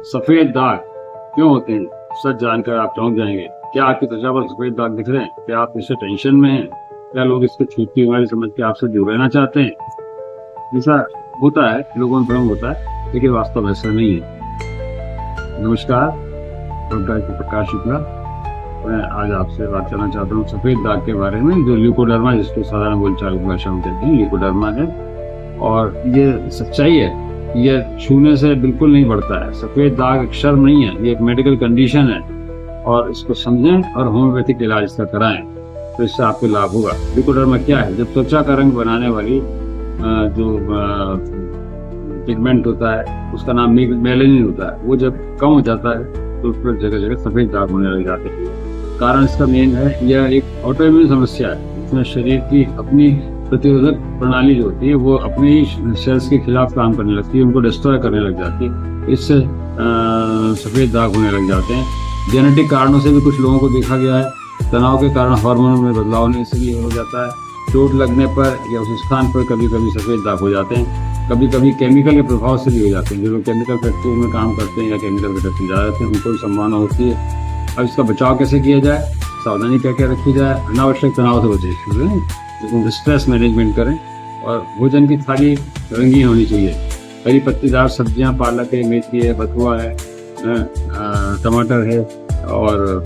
सफेद दाग क्यों होते हैं, सच जानकर आप चौंक जाएंगे। क्या आपकी त्वचा पर सफेद दाग दिख रहे हैं? क्या आप इससे टेंशन में हैं? क्या लोग इसको छूटती बीमारी समझ के आपसे दूर रहना चाहते हैं? ऐसा होता है, लोगों में भ्रम होता है, लेकिन वास्तव ऐसा नहीं है। नमस्कार, डॉक्टर प्रकाश शुक्ला। मैं आज आपसे बात करना चाहता हूँ सफेद दाग के बारे में, जो ल्यूकोडर्मा, जिसको साधारण बोलचाल की भाषा में कहते हैं ल्यूकोडर्मा है। और ये सच्चाई है, ये छूने से बिल्कुल नहीं बढ़ता है। सफेद दाग एक शर्म नहीं है, ये एक मेडिकल कंडीशन है, और इसको समझें और होम्योपैथिक इलाज इसका कराएं, तो इससे आपको लाभ होगा। ल्यूकोडर्मा क्या है? जब त्वचा का रंग बनाने वाली जो पिगमेंट होता है, उसका नाम मेलेनिन होता है, वो जब कम हो जाता है तो उस पर जगह जगह सफेद दाग होने लग जाते हैं। कारण इसका मेन है, यह एक ऑटोइम्यून समस्या है। इसमें शरीर की अपनी प्रतिरोधक प्रणाली जो होती है वो अपने ही सेल्स के खिलाफ काम करने लगती है, उनको डिस्ट्रॉय करने लग जाती है। इससे सफेद दाग होने लग जाते हैं। जेनेटिक कारणों से भी कुछ लोगों को देखा गया है, तनाव के कारण हार्मोन में बदलाव होने से भी हो जाता है। चोट लगने पर या उस स्थान पर कभी कभी सफेद दाग हो जाते हैं। कभी कभी केमिकल के प्रभाव से भी हो जाते हैं। जो लोग केमिकल फैक्ट्री में काम करते हैं या केमिकल फैक्ट्री जा रहे थे, उनको भी संभावना होती है। अब इसका बचाव कैसे किया जाए, सावधानी क्या क्या रखी जाए? अनावश्यक तनाव से बचे, स्ट्रेस मैनेजमेंट करें, और भोजन की थाली रंगीन होनी चाहिए। हरी पत्तीदार सब्जियां, पालक है, मेथी है, बथुआ है, टमाटर है, और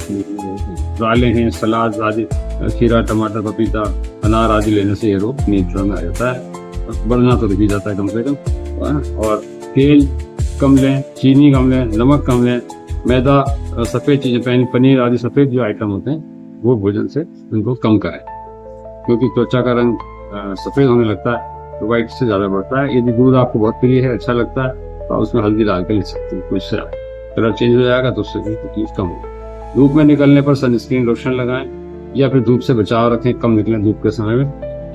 दालें हैं, सलाद आदि, खीरा, टमाटर, पपीता, अनार आदि लेने से ये रोग नियंत्रण में आ जाता है, बढ़ना तो रुक जाता है कम से कम। और तेल कम लें, चीनी कम लें, नमक कम लें, मैदा, सफ़ेद चीज़ें, पनीर आदि सफ़ेद जो आइटम होते हैं वो भोजन से उनको कम करें, क्योंकि त्वचा का रंग सफ़ेद होने लगता है तो वाइट से ज़्यादा बढ़ता है। यदि दूध आपको बहुत प्रिय है, अच्छा लगता है, तो उसमें हल्दी डाल कर ले सकते हैं, कुछ कलर चेंज हो जाएगा तो उससे भी तकलीफ कम होगी। धूप में निकलने पर सनस्क्रीन लोशन लगाएं, या फिर धूप से बचाव रखें, कम निकलें धूप के समय में।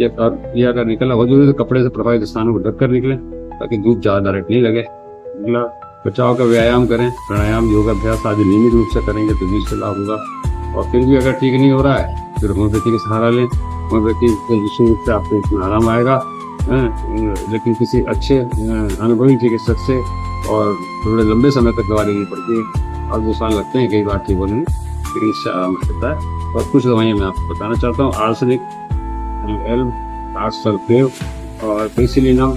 या अगर निकलना हो जरूरी तो कपड़े से प्रभावित स्थानों को ढक कर निकलें, ताकि धूप ज़्यादा डायरेक्ट नहीं लगे। अगला, बचाव का व्यायाम करें, प्राणायाम, योगाभ्यास आदि नियमित रूप से करेंगे तो भी इससे लाभ होगा। और फिर भी अगर ठीक नहीं हो रहा है, फिर होम्योपैथी का सहारा लें। होम्योपैथी से आपको इतना आराम आएगा, लेकिन किसी अच्छे अनुभवी चिकित्सक से और थोड़े लंबे समय तक दवा लेनी पड़ती है, और 2 साल लगते हैं कई बार ठीक होने में, लेकिन इससे आराम मिलता है। और कुछ दवाइयाँ मैं आपको बताना चाहता हूँ। आर्सेनिक, सल्फेट, और पेनिसिलिनम,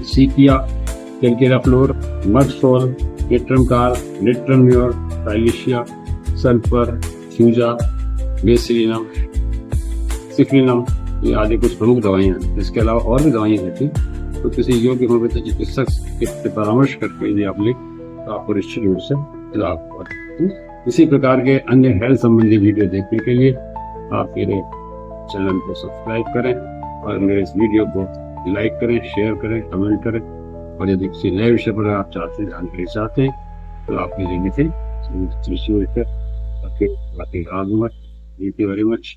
सीपिया, कैल्केराफ्लोर, मडसोल, केट्रमकाल, लेट्रम्योर, टाइलिशिया, सल्फर, फ्यूजा, बेसिलिनम, सिफलिनम, ये आदि कुछ प्रमुख दवाइयाँ हैं। इसके अलावा और भी दवाइयाँ हैं थी, तो किसी योग्य होम्योपैथी चिकित्सक से परामर्श करके यदि आप लें तो आपको निश्चित रूप से लाभ होगा। इसी प्रकार के अन्य हेल्थ संबंधी वीडियो देखने के लिए आप मेरे चैनल को सब्सक्राइब करें, और मेरे इस वीडियो को लाइक करें, शेयर करें, कमेंट करें। और यदि किसी नए विषय पर आप जानकारी चाहते हैं तो आप मेरे लिखें। Thank you very much.